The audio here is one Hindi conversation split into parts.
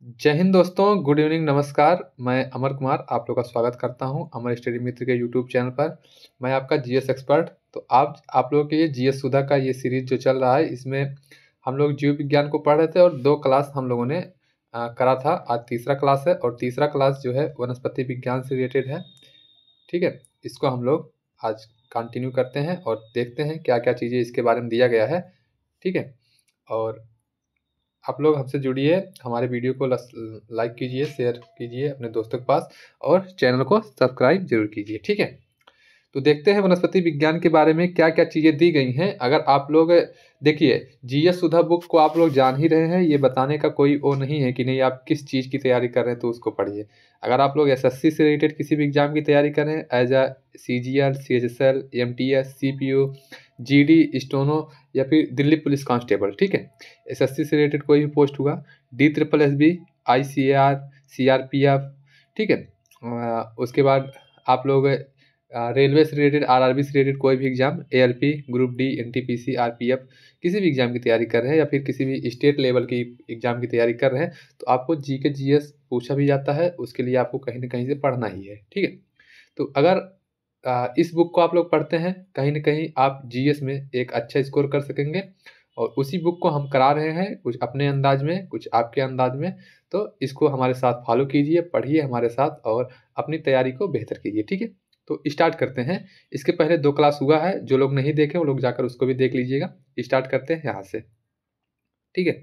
जय हिंद दोस्तों, गुड इवनिंग, नमस्कार। मैं अमर कुमार आप लोग का स्वागत करता हूं अमर स्टडी मित्र के यूट्यूब चैनल पर। मैं आपका जीएस एक्सपर्ट। तो आप लोगों के लिए जीएस सुधा का ये सीरीज जो चल रहा है, इसमें हम लोग जीव विज्ञान को पढ़ रहे थे और 2 क्लास हम लोगों ने करा था। आज तीसरा क्लास है और तीसरा क्लास जो है वनस्पति विज्ञान से रिलेटेड है। ठीक है, इसको हम लोग आज कंटिन्यू करते हैं और देखते हैं क्या क्या चीज़ें इसके बारे में दिया गया है। ठीक है, और आप लोग हमसे जुड़िए, हमारे वीडियो को लाइक कीजिए, शेयर कीजिए अपने दोस्तों के पास और चैनल को सब्सक्राइब जरूर कीजिए। ठीक है, तो देखते हैं वनस्पति विज्ञान के बारे में क्या क्या चीज़ें दी गई हैं। अगर आप लोग देखिए, जीएस सुधा बुक को आप लोग जान ही रहे हैं, ये बताने का कोई वो नहीं है कि नहीं आप किस चीज़ की तैयारी कर रहे हैं तो उसको पढ़िए। अगर आप लोग एसएससी से रिलेटेड किसी भी एग्जाम की तैयारी कर रहे हैं, as a CGL, CHSL, MTS, CPO, GD, steno या फिर दिल्ली पुलिस कांस्टेबल, ठीक है, एसएससी से रिलेटेड कोई भी पोस्ट हुआ, DSSB, ICAR, CRPF, ठीक है। उसके बाद आप लोग रेलवे से रिलेटेड, आरआरबी से रिलेटेड कोई भी exam, ALP, group D, NTPC, RPF, किसी भी एग्जाम की तैयारी कर रहे हैं या फिर किसी भी स्टेट लेवल की एग्जाम की तैयारी कर रहे हैं, तो आपको जीके जीएस पूछा भी जाता है, उसके लिए आपको कहीं ना कहीं से पढ़ना ही है। ठीक है, तो अगर इस बुक को आप लोग पढ़ते हैं, कहीं ना कहीं आप जीएस में एक अच्छा स्कोर कर सकेंगे। और उसी बुक को हम करा रहे हैं, कुछ अपने अंदाज में, कुछ आपके अंदाज में। तो इसको हमारे साथ फॉलो कीजिए, पढ़िए हमारे साथ और अपनी तैयारी को बेहतर कीजिए। ठीक है, तो स्टार्ट करते हैं। इसके पहले 2 क्लास हुआ है, जो लोग नहीं देखे वो लोग जाकर उसको भी देख लीजिएगा। स्टार्ट करते हैं यहाँ से। ठीक है,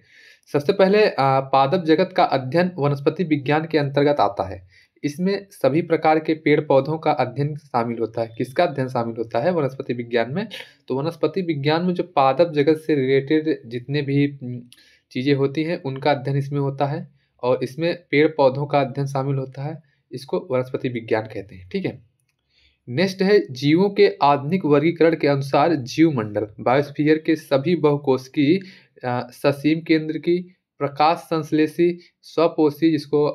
सबसे पहले पादप जगत का अध्ययन वनस्पति विज्ञान के अंतर्गत आता है। इसमें सभी प्रकार के पेड़ पौधों का अध्ययन शामिल होता है। किसका अध्ययन शामिल होता है वनस्पति विज्ञान में? तो वनस्पति विज्ञान में जो पादप जगत से रिलेटेड जितने भी चीज़ें होती हैं उनका अध्ययन इसमें होता है और इसमें पेड़ पौधों का अध्ययन शामिल होता है। इसको वनस्पति विज्ञान कहते हैं। ठीक है, नेक्स्ट है जीवों के आधुनिक वर्गीकरण के अनुसार जीव मंडल बायोस्फीयर के सभी बहुकोशिकीय ससीम केंद्र की, प्रकाश संश्लेषी, स्वपोषी जिसको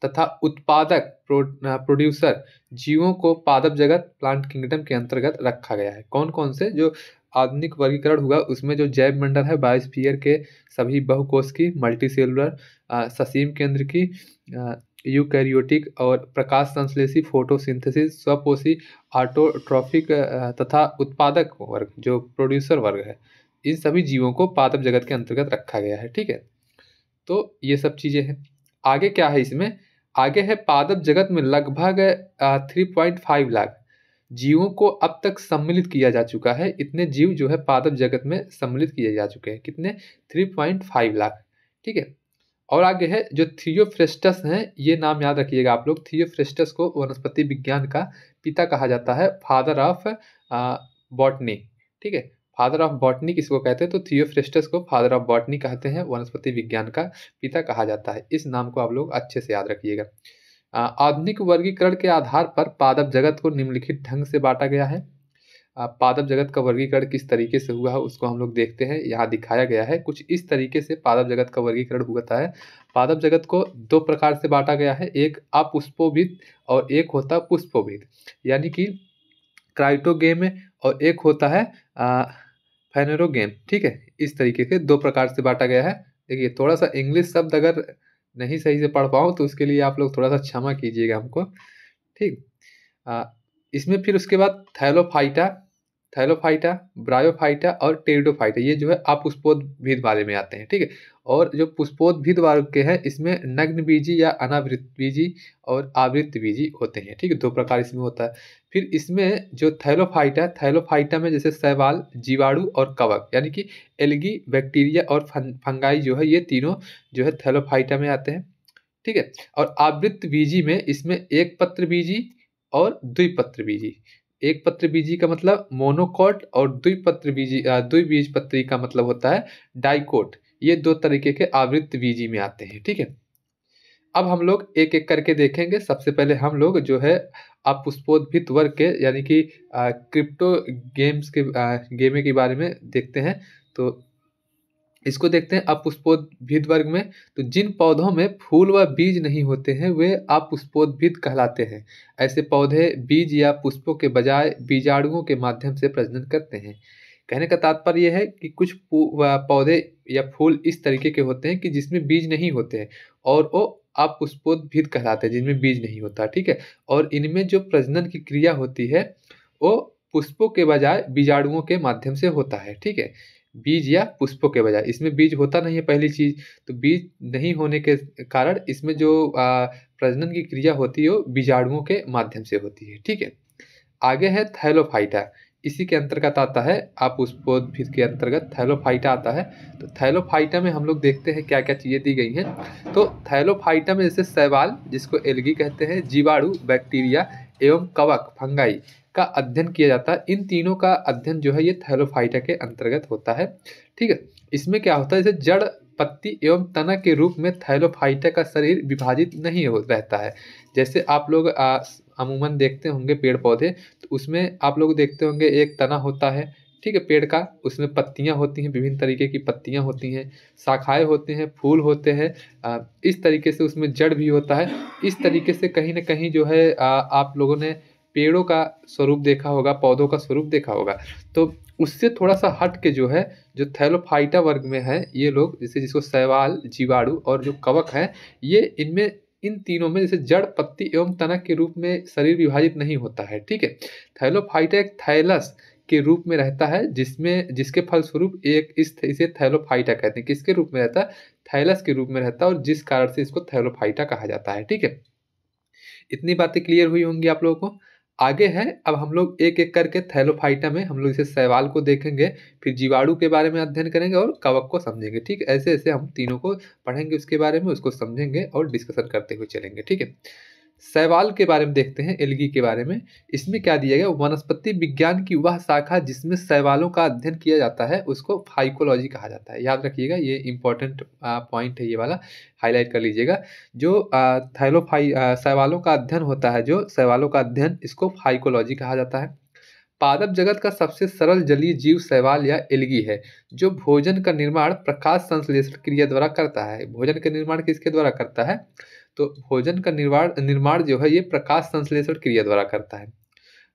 तथा उत्पादक प्रोड्यूसर जीवों को पादप जगत प्लांट किंगडम के अंतर्गत रखा गया है। कौन कौन से जो आधुनिक वर्गीकरण हुआ उसमें जो जैव मंडल है बायोस्फीयर के सभी बहुकोशिकीय, मल्टीसेलुलर, ससीम केंद्र की, यूकैरियोटिक और प्रकाश संश्लेषी, फोटोसिंथेसिस, स्वपोषी, ऑटोट्रॉफिक तथा उत्पादक वर्ग जो प्रोड्यूसर वर्ग है, इन सभी जीवों को पादप जगत के अंतर्गत रखा गया है। ठीक है, तो ये सब चीज़ें हैं। आगे क्या है इसमें? आगे है पादप जगत में लगभग 3.5 लाख जीवों को अब तक सम्मिलित किया जा चुका है। इतने जीव जो है पादप जगत में सम्मिलित किए जा चुके हैं। कितने? 3.5 लाख। ठीक है, और आगे है जो थियोफ्रेस्टस हैं, ये नाम याद रखिएगा आप लोग। थियोफ्रेस्टस को वनस्पति विज्ञान का पिता कहा जाता है, फादर ऑफ बॉटनी। ठीक है, फादर ऑफ बॉटनी किसको कहते हैं? तो थियोफ्रेस्टस को फादर ऑफ बॉटनी कहते हैं, वनस्पति विज्ञान का पिता कहा जाता है। इस नाम को आप लोग अच्छे से याद रखिएगा। आधुनिक वर्गीकरण के आधार पर पादप जगत को निम्नलिखित ढंग से बांटा गया है। पादप जगत का वर्गीकरण किस तरीके से हुआ है उसको हम लोग देखते हैं। यहाँ दिखाया गया है कुछ इस तरीके से पादप जगत का वर्गीकरण होता है। पादप जगत को 2 प्रकार से बांटा गया है, एक अपुष्पोभिद और एक होता है पुष्पोभिद, यानी कि क्राइटोगेम और एक होता है फेनेरोगेम। ठीक है, इस तरीके से 2 प्रकार से बांटा गया है। देखिए, थोड़ा सा इंग्लिश शब्द अगर नहीं सही से पढ़ पाऊँ तो उसके लिए आप लोग थोड़ा सा क्षमा कीजिएगा हमको। ठीक, इसमें फिर उसके बाद थैलोफाइटा, ब्रायोफाइटा और टेरिडोफाइटा, ये जो है अपुष्पोद्भिद वाले में आते हैं। ठीक है, और जो पुष्पोद्भिद वर्ग के हैं इसमें नग्न बीजी या अनावृत बीजी और आवृत बीजी होते हैं। ठीक है, 2 प्रकार इसमें होता है। फिर इसमें जो थैलोफाइटा में जैसे शैवाल, जीवाणु और कवक, यानी कि एल्गी, बैक्टीरिया और फंगाई जो है, ये तीनों जो है थैलोफाइटा में आते हैं। ठीक है, और आवृत बीजी में इसमें एक पत्र बीजी और द्विपत्र बीजी। एक पत्र बीजी का मतलब मोनोकोट और द्विबीजपत्री का मतलब होता है डाइकोट। ये 2 तरीके के आवृत बीजी में आते हैं। ठीक है, अब हम लोग एक एक करके देखेंगे। सबसे पहले हम लोग जो है अपुष्पोद्भिद वर्ग के यानी कि क्रिप्टो गेम्स के गेमे के बारे में देखते हैं। तो इसको देखते हैं अपुष्पोद्भिद वर्ग में। तो जिन पौधों में फूल व बीज नहीं होते हैं वे अपुष्पोद्भिद कहलाते हैं। ऐसे पौधे बीज या पुष्पों के बजाय बीजाणुओं के माध्यम से प्रजनन करते हैं। कहने का तात्पर्य है कि कुछ पौधे या फूल इस तरीके के होते हैं कि जिसमें बीज नहीं होते हैं और वो अपुष्पोद्भिद कहलाते हैं, जिनमें बीज नहीं होता, ठीक है। और इनमें जो प्रजनन की क्रिया होती है वो पुष्पों के बजाय बीजाणुओं के माध्यम से होता है, ठीक है। बीज या पुष्पों के बजाय, इसमें बीज होता नहीं है पहली चीज, तो बीज नहीं होने के कारण इसमें जो प्रजनन की क्रिया होती है वो बीजाणुओं के माध्यम से होती है, ठीक है। आगे है थैलोफाइटा, इसी के अंतर्गत आता है, आप पुष्पोद्भिद के अंतर्गत थैलोफाइटा आता है। तो थैलोफाइटा में हम लोग देखते हैं क्या क्या चीज़ें दी गई हैं। तो थैलोफाइटा में जैसे शैवाल, जिसको एल्गी कहते हैं, जीवाणु बैक्टीरिया एवं कवक फंगाई का अध्ययन किया जाता है। इन तीनों का अध्ययन जो है ये थैलोफाइटा के अंतर्गत होता है, ठीक है। इसमें क्या होता है, जैसे जड़, पत्ती एवं तना के रूप में थैलोफाइटा का शरीर विभाजित नहीं रहता है। जैसे आप लोग अमूमन देखते होंगे पेड़ पौधे, तो उसमें आप लोग देखते होंगे एक तना होता है, ठीक है, पेड़ का, उसमें पत्तियां होती हैं, विभिन्न तरीके की पत्तियां होती हैं, शाखाएं होती हैं, फूल होते हैं, इस तरीके से उसमें जड़ भी होता है। इस तरीके से कहीं ना कहीं जो है आप लोगों ने पेड़ों का स्वरूप देखा होगा, पौधों का स्वरूप देखा होगा। तो उससे थोड़ा सा हट के जो है, जो थैलोफाइटा वर्ग में है ये लोग, जैसे जिसको शैवाल, जीवाणु और जो कवक है, ये इनमें इन तीनों में जैसे जड़, पत्ती एवं तना के रूप में शरीर विभाजित नहीं होता है, ठीक है। थैलोफाइटा एक थैलस के रूप में रहता है, जिसमें जिसके फलस्वरूप एक इसे थैलोफाइटा कहते हैं। किसके रूप में रहता है, थैलस के रूप में रहता है, और जिस कारण से इसको थैलोफाइटा कहा जाता है, ठीक है। इतनी बातें क्लियर हुई होंगी आप लोगों को। आगे है, अब हम लोग एक एक करके थैलोफाइटा में हम लोग इसे शैवाल को देखेंगे, फिर जीवाणु के बारे में अध्ययन करेंगे और कवक को समझेंगे, ठीक है। ऐसे ऐसे हम तीनों को पढ़ेंगे, उसके बारे में उसको समझेंगे और डिस्कशन करते हुए चलेंगे, ठीक है। शैवाल के बारे में देखते हैं, एल्गी के बारे में। इसमें क्या दिया गया, वनस्पति विज्ञान की वह शाखा जिसमें शैवालों का अध्ययन किया जाता है उसको फाइकोलॉजी कहा जाता है। याद रखिएगा, ये इंपॉर्टेंट पॉइंट है, ये वाला हाईलाइट कर लीजिएगा। जो शैवालों का अध्ययन होता है, जो शैवालों का अध्ययन, इसको फाइकोलॉजी कहा जाता है। पादप जगत का सबसे सरल जलीय जीव शैवाल या एल्गी है, जो भोजन का निर्माण प्रकाश संश्लेषण क्रिया द्वारा करता है। भोजन का निर्माण किसके द्वारा करता है, तो भोजन का निर्माण निर्माण जो है ये प्रकाश संश्लेषण क्रिया द्वारा करता है।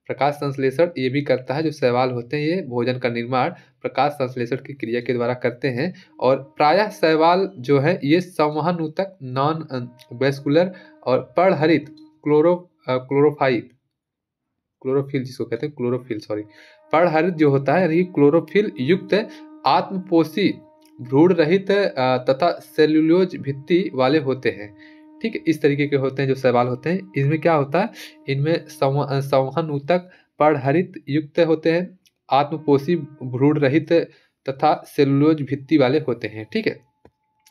प्रकाश संश्लेषण ये भी करता है, जो शैवाल होते हैं ये भोजन का निर्माण प्रकाश संश्लेषण की क्रिया के द्वारा करते हैं। और प्रायः शैवाल जो है ये संवहन ऊतक, नॉन वेस्कुलर और पर्णहरित क्लोरोफिल जिसको कहते हैं, क्लोरोफिल सॉरी, पर्णहरित जो होता है यानी कि क्लोरोफिल युक्त आत्मपोषी भ्रूण रहित तथा सेल्यूलोज भित्ति वाले होते हैं, ठीक है। इस तरीके के होते हैं जो शैवाल होते हैं। इनमें क्या होता है, इनमें संवहन ऊतक पर्णहरित युक्त होते हैं, आत्मपोषी भ्रूण रहित तथा सेल्यूलोज भित्ति वाले होते हैं, ठीक है।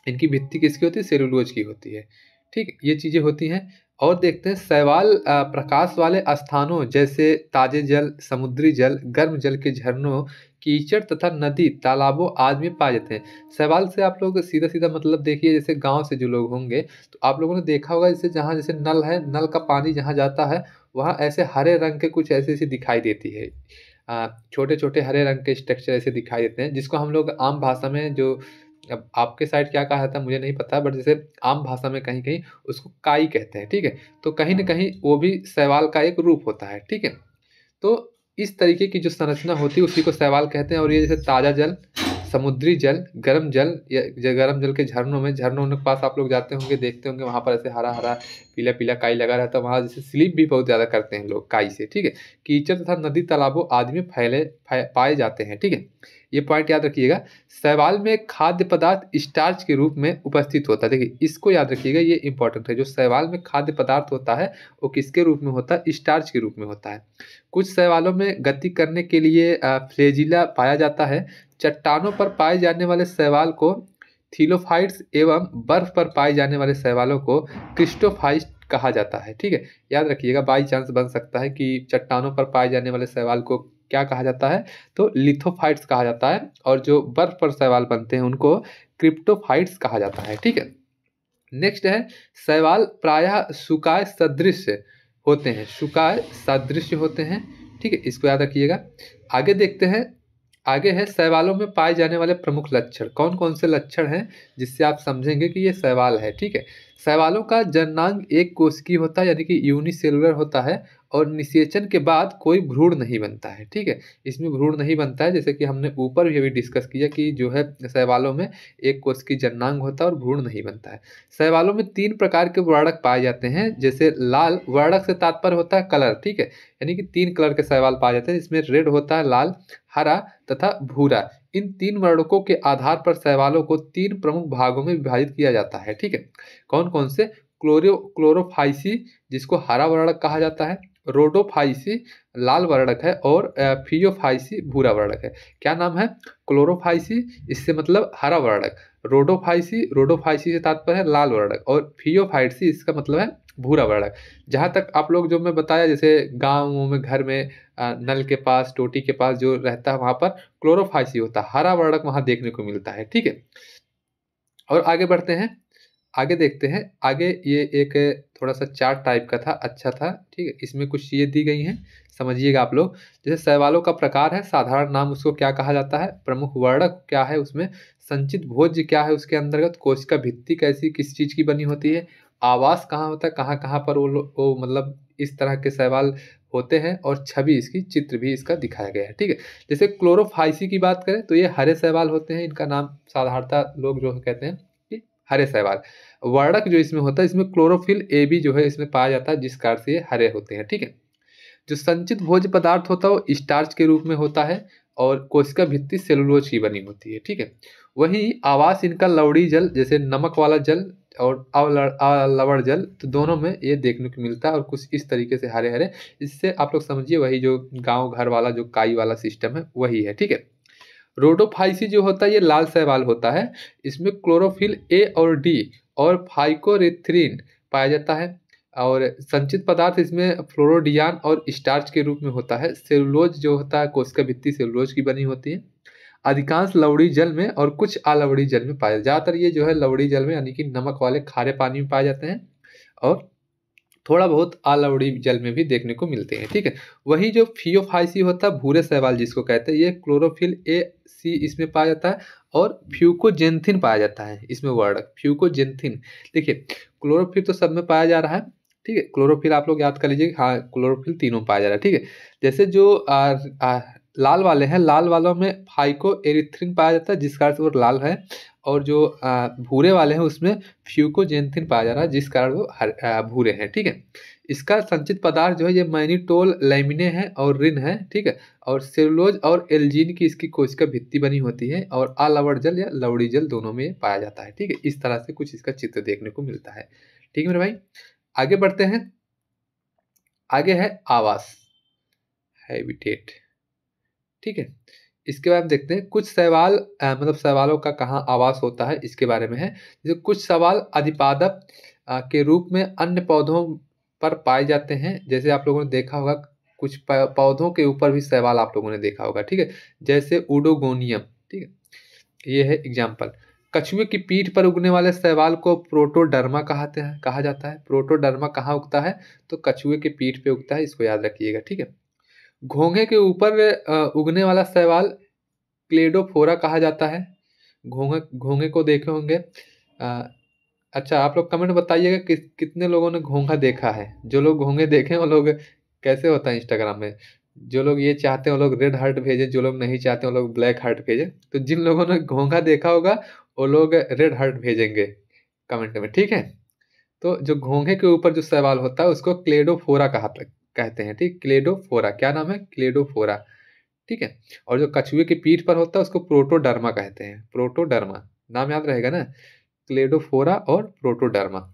इनकी भित्ति किसकी होती है, सेल्यूलोज की होती है, ठीक है। ये चीजें होती हैं। और देखते हैं शैवाल प्रकाश वाले स्थानों जैसे ताजे जल, समुद्री जल, गर्म जल के झरनों, कीचड़ तथा नदी, तालाबों आदि में पाए जाते हैं। शैवाल से आप लोग सीधा सीधा मतलब देखिए, जैसे गांव से जो लोग होंगे तो आप लोगों ने देखा होगा, जैसे जहाँ जैसे नल है, नल का पानी जहाँ जाता है वहाँ ऐसे हरे रंग के कुछ ऐसे ऐसे दिखाई देती है, छोटे छोटे हरे रंग के स्ट्रक्चर ऐसे दिखाई देते हैं, जिसको हम लोग आम भाषा में, जो अब आपके साइड क्या कहा जाता है मुझे नहीं पता, बट जैसे आम भाषा में कहीं कहीं उसको काई कहते हैं, ठीक है। तो कहीं ना कहीं वो भी शैवाल का एक रूप होता है, ठीक है। तो इस तरीके की जो संरचना होती है उसी को शैवाल कहते हैं। और ये जैसे ताज़ा जल, समुद्री जल, गर्म जल, या गर्म जल के झरनों के पास आप लोग जाते होंगे, देखते होंगे वहाँ पर ऐसे हरा हरा पीला पीला काई लगा रहता है, वहाँ जैसे स्लीप भी बहुत ज़्यादा करते हैं लोग काई से, ठीक है। कीचड़ तथा नदी तालाबों आदि में पाए जाते हैं, ठीक है। ये पॉइंट याद रखिएगा। शैवाल में खाद्य पदार्थ स्टार्च के रूप में उपस्थित होता है, देखिए इसको याद रखिएगा, ये इंपॉर्टेंट है। जो शैवाल में खाद्य पदार्थ होता है वो किसके रूप में होता है, स्टार्च के रूप में होता है। कुछ शैवालों में गति करने के लिए फ्लैजिला पाया जाता है। चट्टानों पर पाए जाने वाले शैवाल को थीलोफाइट्स एवं बर्फ पर पाए जाने वाले शैवालों को क्रिस्टोफाइट्स कहा जाता है, ठीक है। याद रखिएगा, बाई चांस बन सकता है कि चट्टानों पर पाए जाने वाले शैवाल को क्या कहा जाता है, तो लिथोफाइट्स कहा जाता है, और जो बर्फ पर शैवाल बनते हैं उनको क्रिप्टोफाइट्स कहा जाता है, ठीक है। नेक्स्ट है, शैवाल प्रायः सुकाय सदृश होते हैं, सुकाय सदृश होते हैं, ठीक है, इसको याद रखिएगा। आगे देखते हैं, आगे है शैवालों में पाए जाने वाले प्रमुख लक्षण। कौन कौन से लक्षण हैं जिससे आप समझेंगे कि ये शैवाल है, ठीक है। शैवालों का जननांग एक कोशिकीय होता है, यानी कि यूनिसेलुलर होता है, और निषेचन के बाद कोई भ्रूण नहीं बनता है। ठीक है, इसमें भ्रूण नहीं बनता है, जैसे कि हमने ऊपर भी अभी डिस्कस किया कि जो है शैवालों में एक कोश की जननांग होता है और भ्रूण नहीं बनता है। शैवालों में 3 प्रकार के वर्णक पाए जाते हैं, जैसे लाल, वर्णक से तात्पर्य होता है कलर। ठीक है, यानी कि 3 कलर के शैवाल पाए जाते हैं, जिसमें रेड होता है, लाल, हरा तथा भूरा। इन 3 वर्णकों के आधार पर शैवालों को 3 प्रमुख भागों में विभाजित किया जाता है। ठीक है, कौन कौन से? क्लोरोफाइसी, जिसको हरा वर्णक कहा जाता है, रोडोफाइसी लाल वर्णक है, और फियोफाइसी भूरा वर्णक है। क्या नाम है? क्लोरोफाइसी, इससे मतलब हरा वर्णक, रोडोफाइसी से तात्पर्य है लाल वर्णक, और फियोफाइसी इसका मतलब है भूरा वर्णक। जहाँ तक आप लोग जो मैं बताया, जैसे गाँवों में, घर में नल के पास, टोटी के पास जो रहता है, वहाँ पर क्लोरोफाइसी होता है, हरा वर्णक वहाँ देखने को मिलता है। ठीक है, और आगे बढ़ते हैं, आगे देखते हैं। आगे ये एक थोड़ा सा चार्ट टाइप का था, अच्छा था। ठीक है, इसमें कुछ चीज़ें दी गई हैं, समझिएगा आप लोग। जैसे शैवालों का प्रकार है, साधारण नाम उसको क्या कहा जाता है, प्रमुख वर्णक क्या है उसमें, संचित भोज्य क्या है उसके अंतर्गत, कोशिका भित्ति कैसी किस चीज़ की बनी होती है, आवास कहाँ होता है, कहाँ कहाँ पर वो मतलब इस तरह के शैवाल होते हैं, और छवि इसकी, चित्र भी इसका दिखाया गया है। ठीक है, जैसे क्लोरोफाइसी की बात करें तो ये हरे शैवाल होते हैं, इनका नाम साधारणतः लोग जो कहते हैं कि हरे शैवाल। वर्णक जो इसमें होता है, इसमें क्लोरोफिल ए भी जो है इसमें पाया जाता है, जिस कारण से ये हरे होते हैं। ठीक है, जो संचित भोज्य पदार्थ होता है वो स्टार्च के रूप में होता है, और कोशिका भित्ति सेलुलोज की बनी होती है। ठीक है, वहीं आवास इनका लवड़ी जल, जैसे नमक वाला जल और अलवड़ जल, तो दोनों में ये देखने को मिलता है, और कुछ इस तरीके से हरे हरे। इससे आप लोग समझिए वही जो गांव घर वाला जो काई वाला सिस्टम है वही है। ठीक है, रोडोफाइसी जो होता है ये लाल शैवाल होता है, इसमें क्लोरोफिल ए और डी और फाइकोरेथ्रिन पाया जाता है, और संचित पदार्थ इसमें फ्लोरोडियान और स्टार्च के रूप में होता है। सेलुलोज जो होता है, कोशिका भित्ति सेलुलोज की बनी होती है। अधिकांश लवड़ी जल में और कुछ अलवड़ी जल में पाए, ज़्यादातर ये जो है लवड़ी जल में यानी कि नमक वाले खारे पानी में पाए जाते हैं, और थोड़ा बहुत अलवड़ी जल में भी देखने को मिलते हैं। ठीक है, वही जो फियोफाइसी होता है, भूरे शैवाल जिसको कहते हैं, ये क्लोरोफिल ए सी इसमें पाया जाता है, और फ्यूकोजेंथिन पाया जाता है इसमें वर्णक, फ्यूकोजेंथिन। देखिए, क्लोरोफिल तो सब में पाया जा रहा है। ठीक है, क्लोरोफिल आप लोग याद कर लीजिए, हाँ क्लोरोफिल तीनों में पाया जा रहा है। ठीक है, जैसे जो लाल वाले हैं, लाल वालों में फाइको एरिथ्रिन पाया जाता है, जिस कारण से वो लाल है, और जो भूरे वाले हैं उसमें फ्यूकोजेंथिन पाया जा रहा है, जिस कारण वो भूरे हैं। ठीक है, इसका संचित पदार्थ जो है ये मैनिटोल लैमिने है और रिन है। ठीक है, और सेलुलोज और एल्जीन की इसकी कोशिका भित्ति बनी होती है, और अलवड़ जल या लवड़ी जल दोनों में पाया जाता है। ठीक है, इस तरह से कुछ इसका चित्र देखने को मिलता है। ठीक है मेरे भाई, आगे बढ़ते हैं। आगे है आवास, हैबिटेट। ठीक है, इसके बाद हम देखते हैं कुछ शैवाल, मतलब शैवालों का कहाँ आवास होता है इसके बारे में है। जैसे कुछ शैवाल अधिपादप के रूप में अन्य पौधों पर पाए जाते हैं, जैसे आप लोगों ने देखा होगा कुछ पौधों के ऊपर भी शैवाल आप लोगों ने देखा होगा। ठीक है, जैसे उडोगोनियम। ठीक है, ये है एग्जाम्पल। कछुए की पीठ पर उगने वाले शैवाल को प्रोटोडर्मा कहा जाता है। प्रोटोडर्मा कहाँ उगता है? तो कछुए की पीठ पे उगता है, इसको याद रखिएगा। ठीक है, घोंघे के ऊपर उगने वाला शैवाल क्लेडोफोरा कहा जाता है। घोंघे घोंघे को देखे होंगे। अच्छा, आप लोग कमेंट बताइएगा कितने लोगों ने घोंघा देखा है। जो लोग घोंघे देखे हैं वो लोग कैसे होता है इंस्टाग्राम में, जो लोग ये चाहते हैं वो लोग रेड हार्ट भेजें, जो लोग नहीं चाहते वो लोग ब्लैक हार्ट भेजें। तो जिन लोगों ने घोंघा देखा होगा वो लोग रेड हार्ट भेजेंगे कमेंट में। ठीक है, तो जो घोंघे के ऊपर जो सवाल होता है उसको क्लेडोफोरा कहते हैं। ठीक, क्लेडोफोरा, क्या नाम है? क्लेडोफोरा। ठीक है, और जो कछुए की पीठ पर होता है उसको प्रोटोडर्मा कहते हैं। प्रोटोडर्मा नाम याद रहेगा ना, क्लेडोफोरा और प्रोटोडर्मा।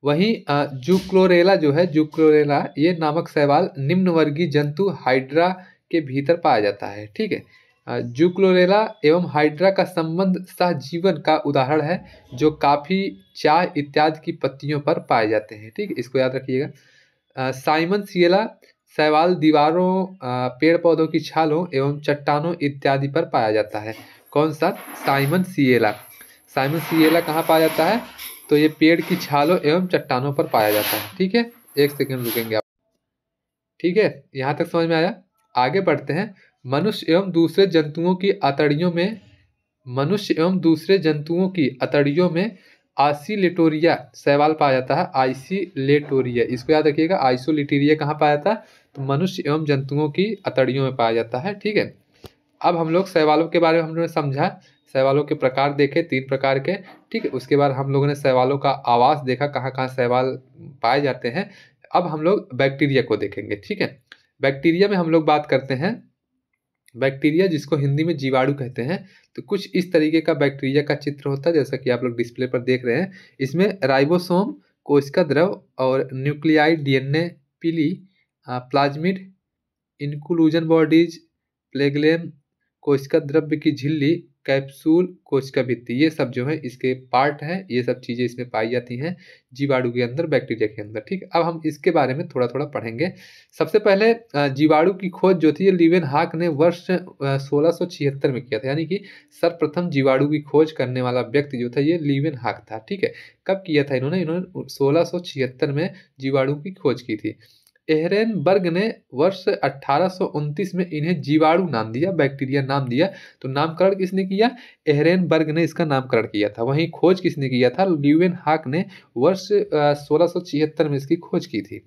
वहीं जूक्लोरेला जो है, जूक्लोरेला ये नामक शैवाल निम्न वर्गीय जंतु हाइड्रा के भीतर पाया जाता है। ठीक है, जूक्लोरेला एवं हाइड्रा का संबंध सहजीवन का उदाहरण है, जो काफी चाय इत्यादि की पत्तियों पर पाए जाते हैं। ठीक है, इसको याद रखिएगा। साइमन सिएला शैवाल दीवारों, पेड़ पौधों की छालों एवं चट्टानों इत्यादि पर पाया जाता है। कौन सा? साइमन सिएला। साइमन सिएला कहाँ पाया जाता है? तो ये पेड़ की छालों एवं चट्टानों पर पाया जाता है। ठीक है, एक सेकंड रुकेंगे आप। ठीक है, यहाँ तक समझ में आया? आगे बढ़ते हैं। मनुष्य एवं दूसरे जंतुओं की अतड़ियों में आइसोलेटोरिया शैवाल पाया जाता है, आइसोलेटोरिया, इसको याद रखिएगा। आइसोलेटोरिया कहाँ पाया जाता है? तो मनुष्य एवं जंतुओं की अतड़ियों में पाया जाता है, ठीक है। अब हम लोग शैवालों के बारे में हमने समझा, शैवालों के प्रकार देखे 3 प्रकार के, ठीक है। उसके बाद हम लोगों ने शैवालों का आवास देखा, कहाँ कहाँ शैवाल पाए जाते हैं। अब हम लोग बैक्टीरिया को देखेंगे, ठीक है। बैक्टीरिया में हम लोग बात करते हैं, बैक्टीरिया जिसको हिंदी में जीवाणु कहते हैं। तो कुछ इस तरीके का बैक्टीरिया का चित्र होता है, जैसा कि आप लोग डिस्प्ले पर देख रहे हैं। इसमें राइबोसोम, कोशिका द्रव और न्यूक्लियाई, डीएनए, पीली, प्लाज्मिड, इंक्लूजन बॉडीज, प्लेग्लेम, कोशिका द्रव्य की झिल्ली, कैप्सूल, कोशिका भित्ति, ये सब जो है इसके पार्ट हैं। ये सब चीज़ें इसमें पाई जाती हैं जीवाणु के अंदर, बैक्टीरिया के अंदर, ठीक है। अब हम इसके बारे में थोड़ा थोड़ा पढ़ेंगे। सबसे पहले जीवाणु की खोज जो थी लीवेन हाक ने वर्ष 1676 में किया था, यानी कि सर्वप्रथम जीवाणु की खोज करने वाला व्यक्ति जो था ये लीवेन हाक था, ठीक है। कब किया था इन्होंने? इन्होंने 1676 में जीवाणु की खोज की थी। एहरेनबर्ग ने वर्ष 1829 में इन्हें जीवाणु नाम दिया, बैक्टीरिया नाम दिया। तो नामकरण किसने किया? एहरेनबर्ग ने इसका नामकरण किया था। वहीं खोज किसने किया था? ल्यूवेन हाक ने वर्ष 1676 में इसकी खोज की थी।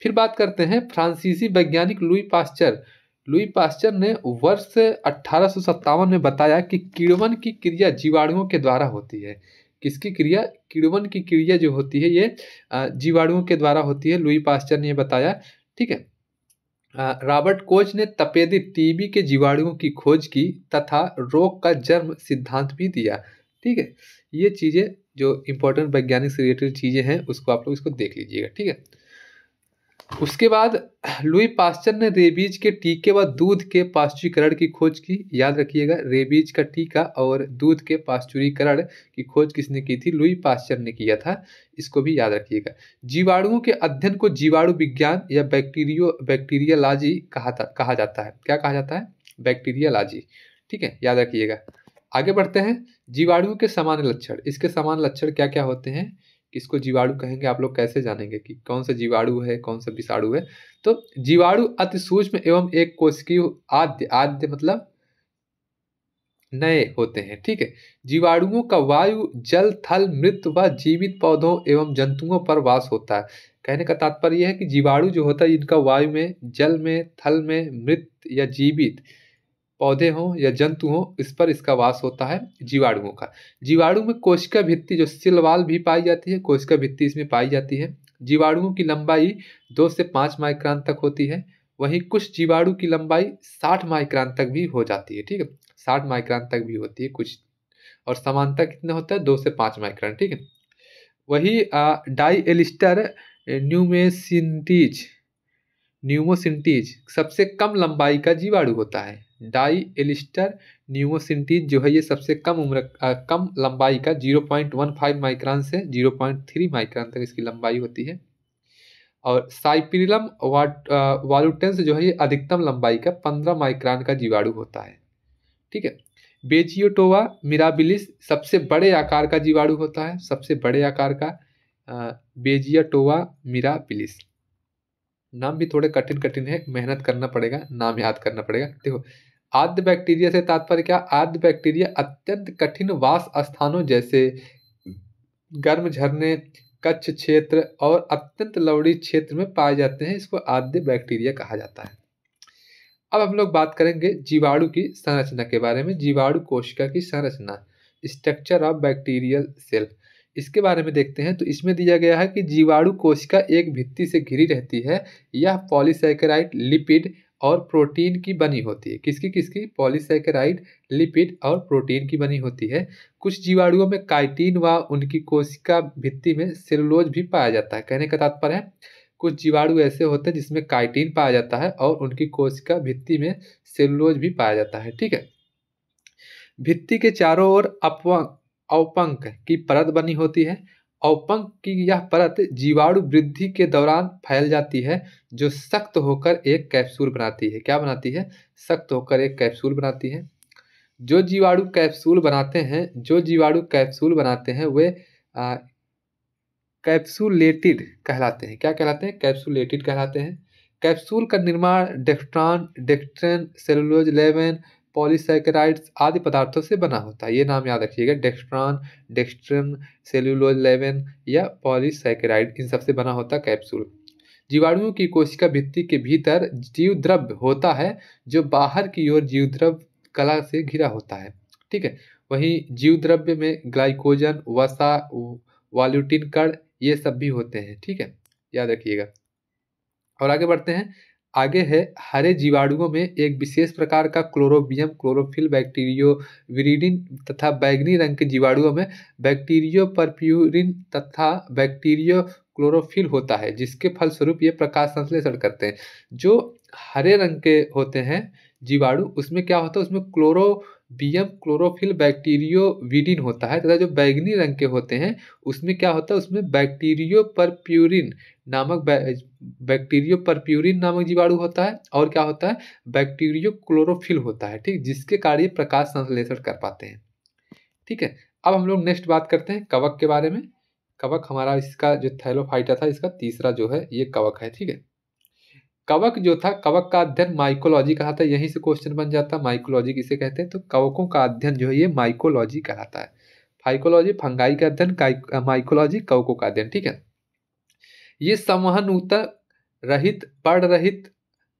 फिर बात करते हैं फ्रांसीसी वैज्ञानिक लुई पास्चर। लुई पास्चर ने वर्ष 1857 में बताया कि किण्वन की क्रिया जीवाणुओं के द्वारा होती है। किसकी क्रिया? किण्वन की क्रिया जो होती है ये जीवाणुओं के द्वारा होती है, लुई पास्चर ने बताया, ठीक है। रॉबर्ट कोच ने तपेदिक टीबी के जीवाणुओं की खोज की तथा रोग का जन्म सिद्धांत भी दिया, ठीक है। ये चीज़ें जो इंपॉर्टेंट वैज्ञानिक से रिलेटेड चीज़ें हैं उसको आप लोग इसको देख लीजिएगा, ठीक है। उसके बाद लुई पास्चर ने रेबीज के टीके व दूध के पाश्चुरीकरण की खोज की। याद रखिएगा, रेबीज का टीका और दूध के पाश्चुरीकरण की खोज किसने की थी? लुई पास्चर ने किया था, इसको भी याद रखिएगा। जीवाणुओं के अध्ययन को जीवाणु विज्ञान या बैक्टीरियोलॉजी कहा जाता है। क्या कहा जाता है? बैक्टीरियोलॉजी, ठीक है, याद रखिएगा। आगे बढ़ते हैं। जीवाणुओं के सामान्य लक्षण, इसके सामान्य लक्षण क्या क्या होते हैं, किसको जीवाणु कहेंगे, आप लोग कैसे जानेंगे कि कौन सा जीवाणु है, कौन सा विषाणु है? तो जीवाणु अति सूक्ष्म एवं एक कोशिकीय, आद्य, आद्य मतलब नए होते हैं, ठीक है। जीवाणुओं का वायु, जल, थल, मृत व जीवित पौधों एवं जंतुओं पर वास होता है। कहने का तात्पर्य यह है कि जीवाणु जो होता है इनका वायु में, जल में, थल में, मृत या जीवित पौधे हों या जंतु हों, इस पर इसका वास होता है जीवाणुओं का। जीवाणु में कोशिका भित्ति जो सेल वॉल भी पाई जाती है, कोशिका भित्ति इसमें पाई जाती है। जीवाणुओं की लंबाई 2 से 5 माइक्रोन तक होती है। वहीं कुछ जीवाणु की लंबाई 60 माइक्रोन तक भी हो जाती है, ठीक है। 60 माइक्रोन तक भी होती है कुछ, और समानता कितना होता है? 2 से 5 माइक्रोन, ठीक है। वही डाई एलिस्टर न्यूमेसिंटीज, न्यूमोसिंटीज सबसे कम लंबाई का जीवाणु होता है। डाई एलिस्टर न्यूमोसिंटीज जो है ये सबसे कम लंबाई का 0.15 माइक्रोन से 0.3 माइक्रोन तक इसकी लंबाई होती है। और साइप्रिलम वॉलुटेंस जो है ये अधिकतम लंबाई का 15 माइक्रोन का जीवाणु होता है, ठीक है। बेजियोटोवा मिराबिलिस सबसे बड़े आकार का जीवाणु होता है, सबसे बड़े आकार का बेजियोटोवा मिराबिलिस। नाम भी थोड़े कठिन कठिन है, मेहनत करना पड़ेगा, नाम याद करना पड़ेगा। देखो, आद्य बैक्टीरिया से तात्पर्य क्या? आद्य बैक्टीरिया अत्यंत कठिन वास स्थानों जैसे गर्म झरने, कच्छ क्षेत्र और अत्यंत लवणीय क्षेत्र में पाए जाते हैं। इसको आद्य बैक्टीरिया कहा जाता है। अब हम लोग बात करेंगे जीवाणु की संरचना के बारे में। जीवाणु कोशिका की संरचना, स्ट्रक्चर ऑफ बैक्टीरियल सेल, इसके बारे में देखते हैं। तो इसमें दिया गया है कि जीवाणु कोशिका एक भित्ति से घिरी रहती है। यह पॉलीसैकेराइड, लिपिड और प्रोटीन की बनी होती है। किसकी किसकी? पॉलीसैकेराइड, लिपिड और प्रोटीन की बनी होती है। कुछ जीवाणुओं में काइटिन व उनकी कोशिका भित्ति में सेलुलोज भी पाया जाता है। कहने का तात्पर्य है कुछ जीवाणु ऐसे होते हैं जिसमें काइटिन पाया जाता है और उनकी कोशिका भित्ति में सेलुलोज भी पाया जाता है, ठीक है। भित्ति के चारों ओर अवपंक की परत बनी होती है। अवपंक की यह परत जीवाणु वृद्धि के दौरान फैल जाती है, जो सख्त होकर एक कैप्सूल बनाती है। क्या बनाती है? सख्त होकर एक कैप्सूल बनाती है। जो जीवाणु कैप्सूल बनाते हैं वे कैप्सूलेटेड कहलाते हैं। क्या कहलाते हैं? कैप्सूलेटेड कहलाते हैं। कैप्सूल का निर्माण डेक्स्ट्रॉन, सेलुलोज, लेवेन, पॉलीसैकेराइड्स आदि पदार्थों से बना होता है। ये नाम याद रखिएगा, डेक्स्ट्रॉन, डेक्स्ट्रिन, सेल्यूलोज 11 या पॉलीसैकेराइड, इन सब से बना होता है कैप्सूल। जीवाणुओं की कोशिका भित्ति के भीतर जीवद्रव्य होता है जो बाहर की ओर जीवद्रव्य कला से घिरा होता है। ठीक है, वहीं जीवद्रव्य में ग्लाइकोजन, वसा, वॉल्यूटिन कण, ये सब भी होते हैं। ठीक है, याद रखिएगा। और आगे बढ़ते हैं। आगे है, हरे जीवाणुओं में एक विशेष प्रकार का क्लोरोबियम, क्लोरोफिल, बैक्टीरियो विरिडिन तथा बैगनी रंग के जीवाणुओं में बैक्टीरियो परप्यूरिन तथा बैक्टीरियो क्लोरोफिल होता है, जिसके फलस्वरूप ये प्रकाश संश्लेषण करते हैं। जो हरे रंग के होते हैं जीवाणु, उसमें क्या होता है, उसमें क्लोरोबियम, क्लोरोफिल, बैक्टीरियो विरिडिन होता है, तथा जो बैगनी रंग के होते हैं उसमें क्या होता है, उसमें बैक्टीरियो परप्यूरिन नामक बैक्टीरियो परप्यूरिन नामक जीवाणु होता है, और क्या होता है, बैक्टीरियो क्लोरोफिल होता है। ठीक, जिसके कारण ये प्रकाश संश्लेषण कर पाते हैं। ठीक है, अब हम लोग नेक्स्ट बात करते हैं कवक के बारे में। कवक हमारा, इसका जो थैलोफाइटा था, इसका तीसरा जो है ये कवक है। ठीक है, कवक जो था, कवक का अध्ययन माइकोलॉजी कहलाता है। यहीं से क्वेश्चन बन जाता है, माइकोलॉजी किसे कहते हैं, तो कवकों का अध्ययन जो है ये माइकोलॉजी कहलाता है। फाइकोलॉजी फंगाई का अध्ययन, माइकोलॉजी कवकों का अध्ययन। ठीक है, ये संवहन ऊतक रहित, पर्ण रहित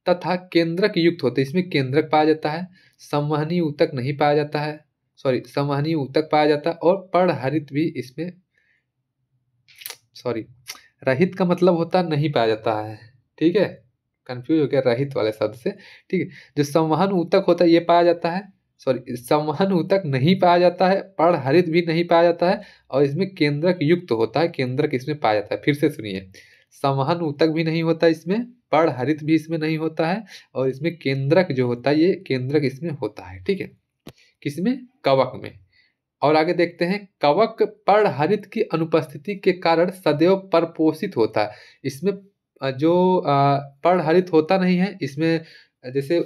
तथा केंद्रक युक्त होते हैं। इसमें केंद्रक पाया जाता है, संवहनी ऊतक नहीं पाया जाता है, संवहनी ऊतक पाया जाता है, और पर्णहरित भी इसमें, रहित का मतलब होता है नहीं पाया जाता है। ठीक है, कंफ्यूज हो गया रहित वाले शब्द से। ठीक है, जो संवहन ऊतक होता है ये पाया जाता है, संवहन ऊतक नहीं पाया जाता है, पर्णहरित भी नहीं पाया जाता है, और इसमें केंद्रक युक्त होता है, केंद्रक इसमें पाया जाता है। फिर से सुनिए, संवहन ऊतक भी नहीं होता इसमें, पर्णहरित भी इसमें नहीं होता है, और इसमें केंद्रक जो होता है ये केंद्रक इसमें होता है। ठीक है, किसमें, कवक में। और आगे देखते हैं, कवक पर्णहरित की अनुपस्थिति के कारण सदैव परपोषित होता है। इसमें जो पर्णहरित होता नहीं है इसमें, जैसे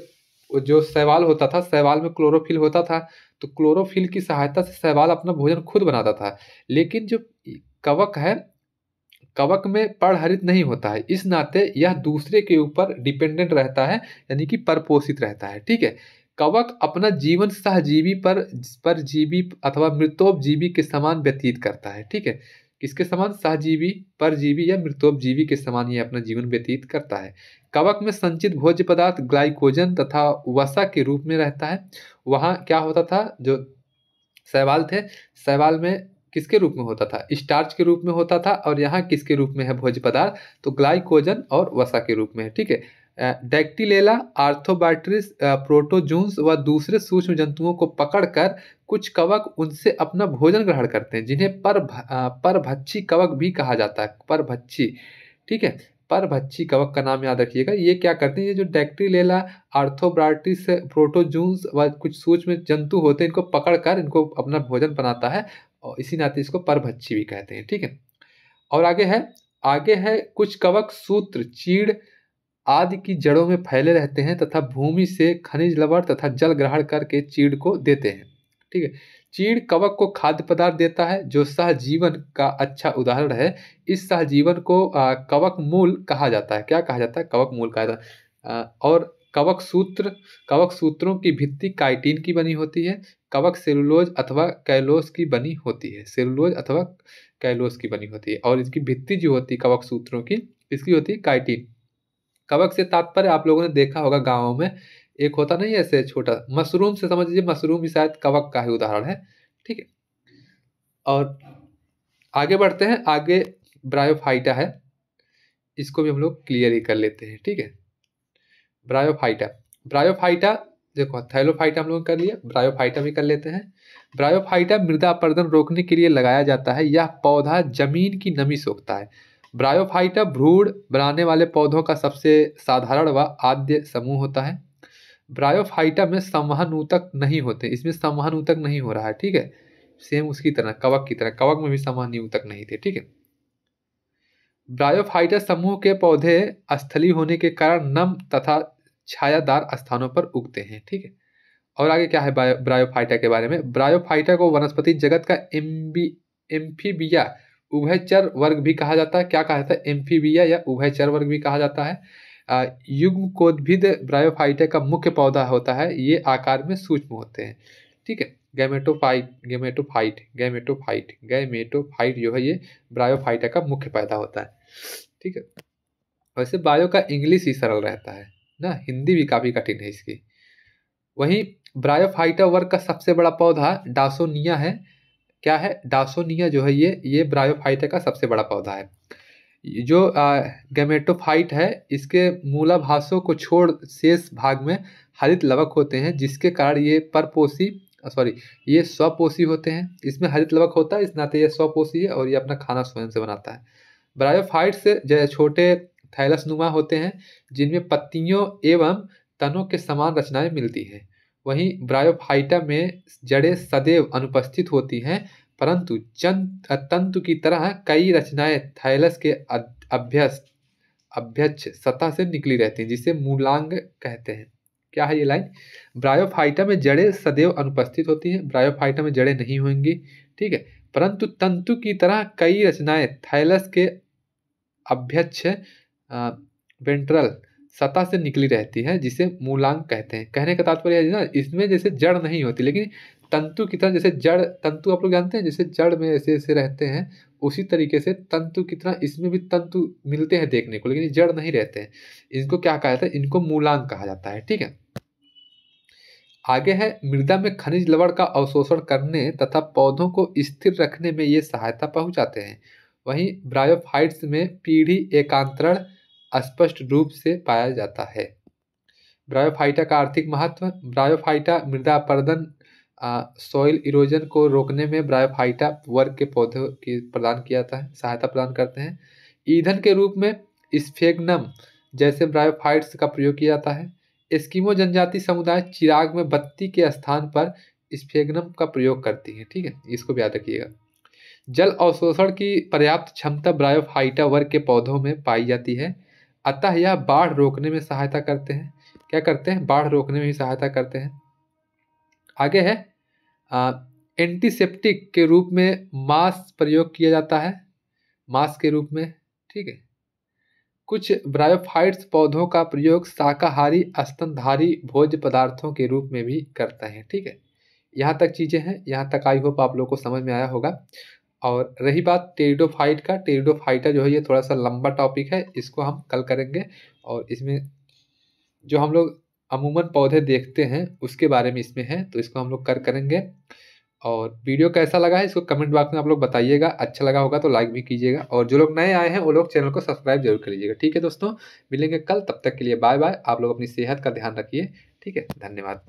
जो शैवाल होता था, शैवाल में क्लोरोफिल होता था, तो क्लोरोफिल की सहायता से शैवाल अपना भोजन खुद बनाता था। लेकिन जो कवक है, कवक में पर्णहरित नहीं होता है, इस नाते यह दूसरे के ऊपर डिपेंडेंट रहता है, यानी कि परपोषित रहता है। ठीक है, कवक अपना जीवन सहजीवी परजीवी अथवा मृतोपजीवी के समान व्यतीत करता है। ठीक है, किसके समान, सहजीवी, परजीवी या मृतोपजीवी के समान ये अपना जीवन व्यतीत करता है। कवक में संचित भोज्य पदार्थ ग्लाइकोजन तथा वसा के रूप में रहता है। वहाँ क्या होता था, जो शैवाल थे, शैवाल में किसके रूप में होता था, स्टार्च के रूप में होता था, और यहाँ किसके रूप में है भोज्य पदार्थ, तो ग्लाइकोजन और वसा के रूप में है। ठीक है, डैक्टिलेला, आर्थोबैक्टेरिस, प्रोटोजून्स व दूसरे सूक्ष्म जंतुओं को पकड़कर कुछ कवक उनसे अपना भोजन ग्रहण करते हैं, जिन्हें परभक्षी कवक भी कहा जाता है, परभक्षी। ठीक है, परभक्षी कवक का नाम याद रखिएगा। ये क्या करते हैं, ये जो डैक्टिलेला, आर्थोब्राटिस, प्रोटोजून्स व कुछ सूक्ष्म जंतु होते हैं, इनको पकड़कर इनको अपना भोजन बनाता है, और इसी नाते इसको परभक्षी भी कहते हैं। ठीक है, और आगे है कुछ कवक सूत्र, चीड़ आदि की जड़ों में फैले रहते हैं तथा भूमि से खनिज लवण तथा जल ग्रहण करके चीड़ को देते हैं। ठीक है, चीड़ कवक को खाद्य पदार्थ देता है, जो सहजीवन का अच्छा उदाहरण है। इस सहजीवन को कवक मूल कहा जाता है। क्या कहा जाता है, कवक मूल कहा जाता है। और कवक सूत्रों की भित्ति काइटिन की बनी होती है। कवक सेलुलोज अथवा कैलोस की बनी होती है, सेलुलोज अथवा कैलोस की बनी होती है, और इसकी भित्ति जो होती है कवक सूत्रों की, इसकी होती है काइटिन। कवक से तात्पर्य आप लोगों ने देखा होगा गाँवों में एक होता नहीं, ऐसे छोटा मशरूम से समझ लीजिए, मशरूम भी शायद कवक का ही उदाहरण है। ठीक है, और आगे बढ़ते हैं। आगे ब्रायोफाइटा है, इसको भी हम लोग क्लियर ही कर लेते हैं। ठीक है, ब्रायोफाइटा देखो, थैलोफाइटा हम लोग कर लिया, ब्रायोफाइटा भी कर लेते हैं। ब्रायोफाइटा मृदा अपरदन रोकने के लिए लगाया जाता है। यह पौधा जमीन की नमी सोखता है। ब्रायोफाइटा भ्रूण बनाने वाले पौधों का सबसे साधारण व आद्य समूह होता है। ब्रायोफाइटा में संवहन ऊतक नहीं होते, इसमें संवहन ऊतक नहीं हो रहा है। ठीक है, सेम उसकी तरह, कवक की तरह, कवक में भी संवहनी ऊतक नहीं थे। ठीक है, ब्रायोफाइटा समूह के पौधे स्थलीय होने के कारण नम तथा छायादार स्थानों पर उगते हैं। ठीक है, और आगे क्या है ब्रायोफाइटा के बारे में। ब्रायोफाइटा को वनस्पति जगत का एम्फीबिया, उभयचर वर्ग भी कहा जाता है। क्या कहा जाता है, एम्फीबिया या उभयचर वर्ग भी कहा जाता है। युग्मकोद्भिद ब्रायोफाइटा का मुख्य पौधा होता है, ये आकार में सूक्ष्म होते हैं। ठीक है, गैमेटोफाइट जो है ये ब्रायोफाइटा का मुख्य पौधा होता है। ठीक है, वैसे बायो का इंग्लिश ही सरल रहता है ना, हिंदी भी काफ़ी कठिन है इसकी। वहीं ब्रायोफाइटा वर्ग का सबसे बड़ा पौधा डासोनिया है। क्या है? डासोनिया जो है ये ब्रायोफाइटा का सबसे बड़ा पौधा है। जो गैमेटोफाइट है, इसके मूलाभासों को छोड़ शेष भाग में हरित लवक होते हैं, जिसके कारण ये स्वपोषी होते हैं। इसमें हरित लवक होता है, इस नाते ये स्वपोषी है और ये अपना खाना स्वयं से बनाता है। ब्रायोफाइट्स जो छोटे थैलसनुमा होते हैं, जिनमें पत्तियों एवं तनों के समान रचनाएं मिलती हैं। वहीं ब्रायोफाइटा में जड़ें सदैव अनुपस्थित होती हैं, परंतु तंतु की तरह कई रचनाएं थैलस के अभ्यक्ष सतह से निकली रहती हैं, जिसे मूलांग कहते हैं। क्या है ये लाइन? ब्रायोफाइटा में जड़ें सदैव अनुपस्थित होती हैं, ब्रायोफाइटा में जड़ें नहीं होंगी। ठीक है, परंतु तंतु की तरह कई रचनाएं थैलस के अभ्यक्ष वेंट्रल सतह से निकली रहती है, जिसे मूलांग कहते हैं। कहने का तात्पर्य है ना, इसमें जैसे जड़ नहीं होती, लेकिन तंतु की तरह, जैसे जड़ तंतु आप लोग जानते हैं, जैसे जड़ में ऐसे ऐसे रहते हैं, उसी तरीके से तंतु की तरह इसमें भी तंतु मिलते हैं देखने को, लेकिन जड़ नहीं रहते हैं। इनको क्या कहा जाता है? इनको मूलांग कहा जाता है। ठीक है, आगे है मृदा में खनिज लवण का अवशोषण करने तथा पौधों को स्थिर रखने में ये सहायता पहुंचाते हैं। वहीं ब्रायोफाइट्स में पीढ़ी एकांतरण स्पष्ट रूप से पाया जाता है। ब्रायोफाइटा का आर्थिक महत्व। ब्रायोफाइटा मृदा अपरदन सॉइल इरोजन को रोकने में ब्रायोफाइटा वर्ग के पौधों की प्रदान किया जाता है, सहायता प्रदान करते हैं। ईंधन के रूप में स्फेग्नम जैसे ब्रायोफाइट्स का प्रयोग किया जाता है। एस्किमो जनजाति समुदाय चिराग में बत्ती के स्थान पर स्फेग्नम का प्रयोग करती है। ठीक है, इसको भी याद रखिएगा। जल अवशोषण की पर्याप्त क्षमता ब्रायोफाइटा वर्ग के पौधों में पाई जाती है, अतः यह बाढ़ रोकने में सहायता करते हैं। क्या करते हैं? बाढ़ रोकने में भी सहायता करते हैं। आगे है एंटीसेप्टिक के रूप में मांस प्रयोग किया जाता है, मांस के रूप में। ठीक है, कुछ ब्रायोफाइट्स पौधों का प्रयोग शाकाहारी स्तनधारी भोज्य पदार्थों के रूप में भी करते हैं। ठीक है, यहाँ तक चीज़ें हैं, यहाँ तक आई होप आप लोगों को समझ में आया होगा। और रही बात टेरिडोफाइट का, टेरिडोफाइटा जो है ये थोड़ा सा लंबा टॉपिक है, इसको हम कल करेंगे। और इसमें जो हम लोग अमूमन पौधे देखते हैं उसके बारे में इसमें है, तो इसको हम लोग करेंगे। और वीडियो कैसा लगा है इसको कमेंट बॉक्स में आप लोग बताइएगा। अच्छा लगा होगा तो लाइक भी कीजिएगा, और जो लोग नए आए हैं वो लोग चैनल को सब्सक्राइब जरूर कर लीजिएगा। ठीक है दोस्तों, मिलेंगे कल, तब तक के लिए बाय बाय। आप लोग अपनी सेहत का ध्यान रखिए। ठीक है, धन्यवाद।